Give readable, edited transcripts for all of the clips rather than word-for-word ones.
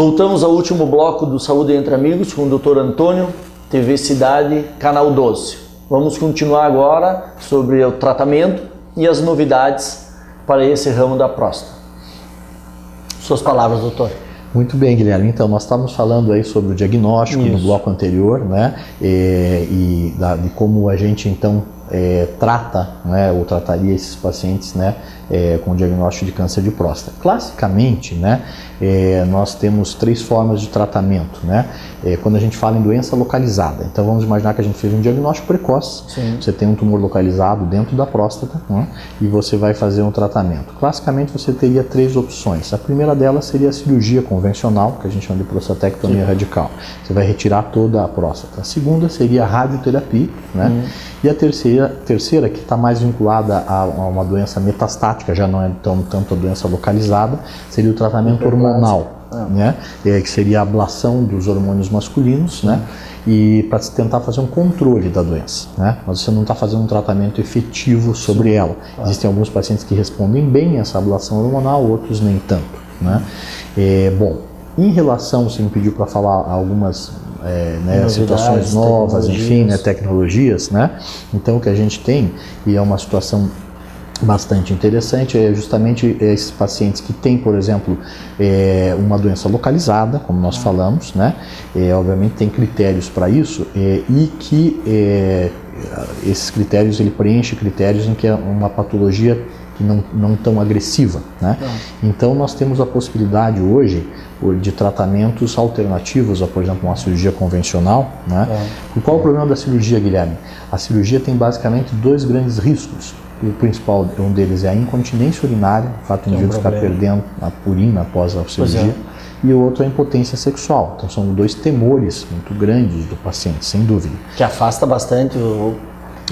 Voltamos ao último bloco do Saúde Entre Amigos com o Dr. Antônio, TV Cidade, Canal 12. Vamos continuar agora sobre o tratamento e as novidades para esse ramo da próstata. Suas palavras, doutor. Muito bem, Guilherme. Então, nós estávamos falando aí sobre o diagnóstico no bloco anterior, né? De como a gente, então, trata, né, ou trataria esses pacientes, né, com diagnóstico de câncer de próstata. Classicamente, né, nós temos 3 formas de tratamento, né? Quando a gente fala em doença localizada, então vamos imaginar que a gente fez um diagnóstico precoce. Sim. Você tem um tumor localizado dentro da próstata, né, e você vai fazer um tratamento. Classicamente você teria 3 opções. A primeira delas seria a cirurgia convencional, que a gente chama de prostatectomia radical. Você vai retirar toda a próstata. A segunda seria a radioterapia, né? E a terceira, que está mais vinculada a uma doença metastática, já não é tanto a doença localizada, seria o tratamento hormonal, né? Que seria a ablação dos hormônios masculinos, né? E para tentar fazer um controle da doença, né? Mas você não está fazendo um tratamento efetivo sobre ela. Existem alguns pacientes que respondem bem a essa ablação hormonal, outros nem tanto, né? Bom, em relação, você me pediu para falar algumas situações novas, enfim, né, tecnologias, né? Então o que a gente tem, e é uma situação bastante interessante, é justamente esses pacientes que têm, por exemplo, uma doença localizada, como nós falamos, né? Obviamente tem critérios para isso, e que esses critérios, ele preenche critérios em que é uma patologia que não tão agressiva, né? Então nós temos a possibilidade hoje de tratamentos alternativos a, por exemplo, uma cirurgia convencional, né? E qual é o problema da cirurgia, Guilherme? A cirurgia tem basicamente 2 grandes riscos. O principal, um deles é a incontinência urinária, o fato de o indivíduo ficar perdendo a urina após a cirurgia, e o outro é a impotência sexual. Então são 2 temores muito grandes do paciente, sem dúvida. Que afasta bastante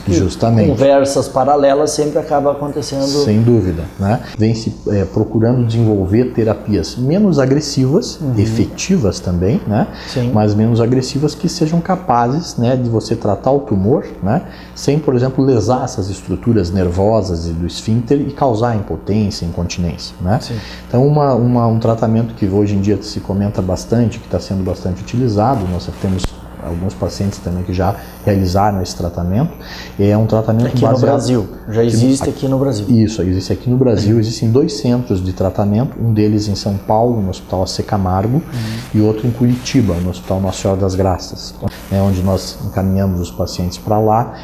Justamente. Conversas paralelas sempre acaba acontecendo. Sem dúvida, né? Vem se procurando desenvolver terapias menos agressivas, efetivas também, né? Sim. Mas menos agressivas, que sejam capazes, né, de você tratar o tumor, né, sem, por exemplo, lesar essas estruturas nervosas e do esfíncter e causar impotência, incontinência, né? Sim. Então um tratamento que hoje em dia se comenta bastante, que está sendo bastante utilizado, nós temos alguns pacientes também que já realizaram esse tratamento, é um tratamento aqui baseado... no Brasil, já existe aqui no Brasil. Isso, existe aqui no Brasil, existem 2 centros de tratamento, um deles em São Paulo, no Hospital AC Camargo, e outro em Curitiba, no Hospital Nossa Senhora das Graças, onde nós encaminhamos os pacientes para lá,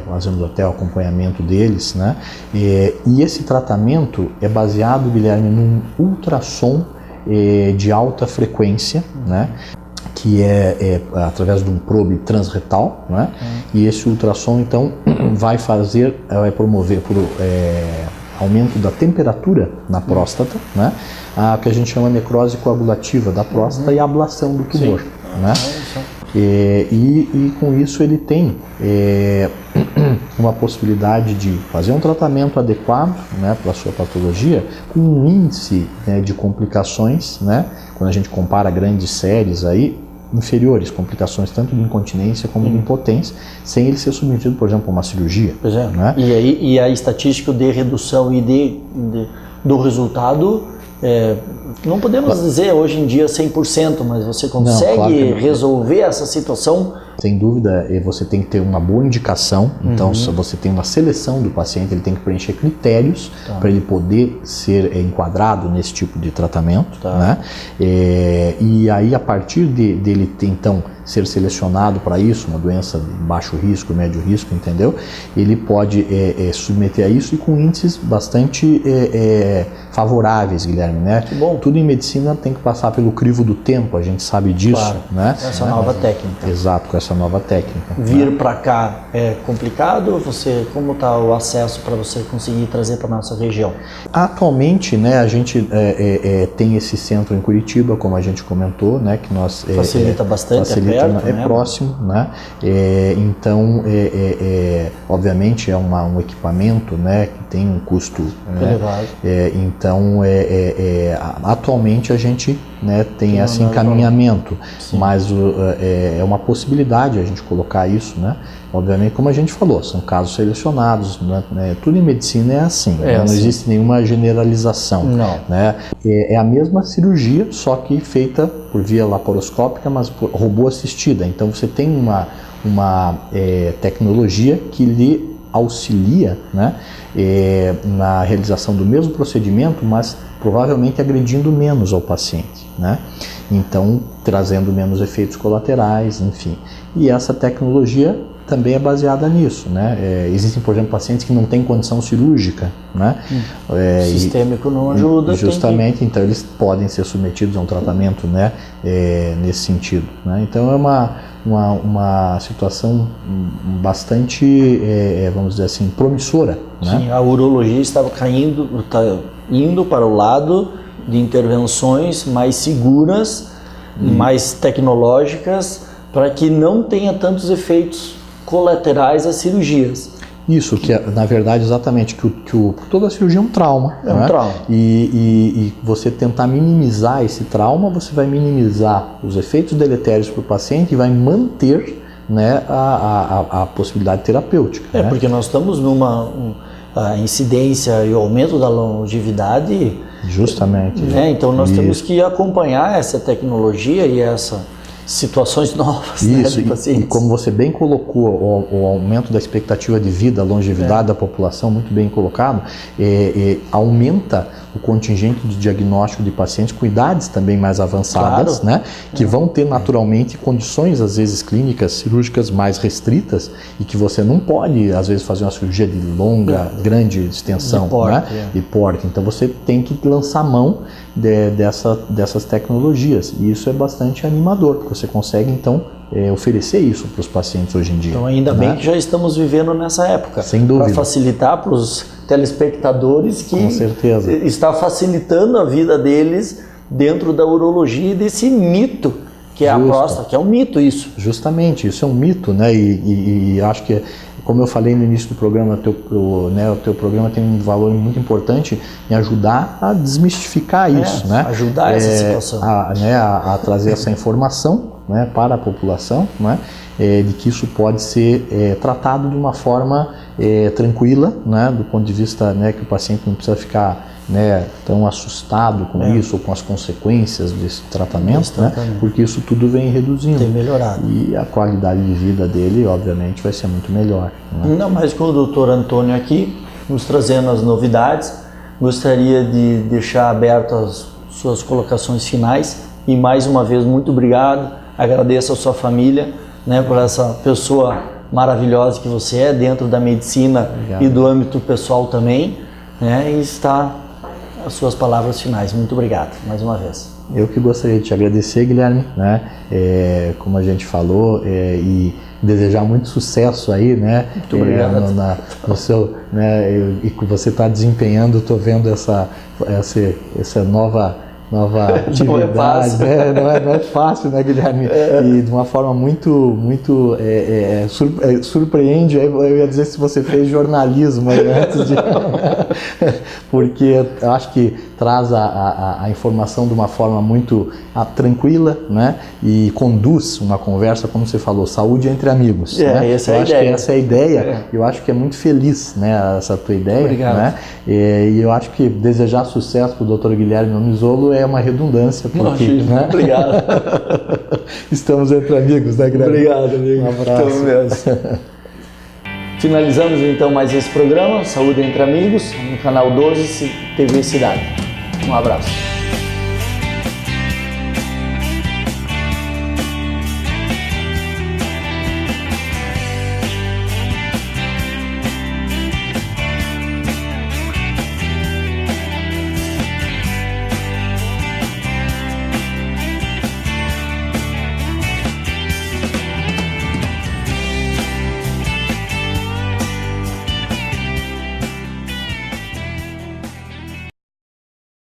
fazemos até o acompanhamento deles, né? E esse tratamento é baseado, Guilherme, num ultrassom de alta frequência, né? Que é através de um probe transretal, né? E esse ultrassom, então, vai promover por aumento da temperatura na próstata, né? A que a gente chama necrose coagulativa da próstata e a ablação do tumor, né? E com isso ele tem uma possibilidade de fazer um tratamento adequado, né, para a sua patologia, com um índice, né, de complicações, né, quando a gente compara grandes séries aí, inferiores, complicações tanto de incontinência como de impotência, sem ele ser submetido, por exemplo, a uma cirurgia. Pois é. Né? E a estatística de redução e do resultado, não podemos dizer hoje em dia 100%, mas você consegue claro resolver essa situação? Sem dúvida, você tem que ter uma boa indicação, então você tem uma seleção do paciente, ele tem que preencher critérios para ele poder ser enquadrado nesse tipo de tratamento, né? E aí, a partir dele ter, então, ser selecionado para isso, uma doença de baixo risco, médio risco, entendeu? Ele pode submeter a isso e com índices bastante favoráveis, Guilherme, né? Que bom. Tudo em medicina tem que passar pelo crivo do tempo, a gente sabe disso, né? Essa nova técnica. Exato, com essa nova técnica. Vir para cá é complicado? Como está o acesso para você conseguir trazer para nossa região? Atualmente, né, a gente tem esse centro em Curitiba, como a gente comentou, né, que nós facilita bastante, perto, é próximo, né? Então, obviamente é um equipamento, né, que tem um custo elevado. Então, atualmente a gente né, tem esse encaminhamento, mas é uma possibilidade a gente colocar isso, né? Obviamente, como a gente falou, são casos selecionados, né? Tudo em medicina é assim, né? Não existe nenhuma generalização. Não. Né? É a mesma cirurgia, só que feita por via laparoscópica, mas por robô assistida. Então você tem uma tecnologia que lhe auxilia, né, na realização do mesmo procedimento, mas provavelmente agredindo menos ao paciente, né? Então trazendo menos efeitos colaterais, enfim. E essa tecnologia também é baseada nisso, né? Existem, por exemplo, pacientes que não têm condição cirúrgica, né? Sistêmico não ajuda. Justamente, então eles podem ser submetidos a um tratamento, né? Nesse sentido, né? Então é uma situação bastante, vamos dizer assim, promissora, né? Sim, a urologia está indo para o lado de intervenções mais seguras, mais tecnológicas, para que não tenha tantos efeitos colaterais às cirurgias. Isso, que é, na verdade, exatamente, que toda cirurgia é um trauma. É um trauma. E você tentar minimizar esse trauma, você vai minimizar os efeitos deletérios para o paciente e vai manter, né, a possibilidade terapêutica. Né? Porque nós estamos numa incidência e o aumento da longevidade. Justamente. Né? Então nós temos que acompanhar essa tecnologia e essas situações novas. Isso, né, e como você bem colocou, o aumento da expectativa de vida, a longevidade da população, muito bem colocado, aumenta o contingente de diagnóstico de pacientes com idades também mais avançadas, né, que vão ter naturalmente condições, às vezes clínicas, cirúrgicas mais restritas e que você não pode, às vezes, fazer uma cirurgia de longa, grande extensão, de porte. Então você tem que lançar mão dessas tecnologias, e isso é bastante animador, porque você consegue então oferecer isso para os pacientes hoje em dia. Então ainda bem que já estamos vivendo nessa época. Sem dúvida. Para facilitar para os telespectadores que com certeza está facilitando a vida deles dentro da urologia e desse mito que é a próstata, que é um mito isso. Justamente, isso é um mito, né? E acho que, como eu falei no início do programa, o teu programa tem um valor muito importante em ajudar a desmistificar isso, né? Ajudar essa situação. A trazer essa informação, né, para a população, né, de que isso pode ser tratado de uma forma tranquila, né, do ponto de vista, né, que o paciente não precisa ficar, né, tão assustado com isso ou com as consequências desse tratamento, né, porque isso tudo vem reduzindo. Tem melhorado. E a qualidade de vida dele, obviamente, vai ser muito melhor. Né? Ainda mais com o Dr. Antônio aqui, nos trazendo as novidades, gostaria de deixar abertas as suas colocações finais e mais uma vez muito obrigado, agradeço a sua família, né, por essa pessoa maravilhosa que você é dentro da medicina e do âmbito pessoal também, né, e está as suas palavras finais. Muito obrigado, mais uma vez. Eu que gostaria de te agradecer, Guilherme, né? Como a gente falou, e desejar muito sucesso aí, né? Muito obrigado. No seu, né? E que você está desempenhando, estou vendo essa nova atividade, não é fácil, né, Guilherme? E de uma forma muito surpreende. Eu ia dizer se você fez jornalismo aí antes de porque eu acho que traz a informação de uma forma muito tranquila, né? E conduz uma conversa, como você falou, saúde entre amigos. Né? Essa eu é a acho ideia. que essa é a ideia. Eu acho que é muito feliz, né, essa tua ideia. Obrigado. Né? E eu acho que desejar sucesso para o Dr. Guilherme Omizolo é uma redundância. Porque, né? Obrigado. Estamos entre amigos, né, Guilherme? Obrigado, amigo. Um abraço. Então mesmo. Finalizamos então mais esse programa, Saúde entre Amigos, no canal 12 TV Cidade. Um abraço.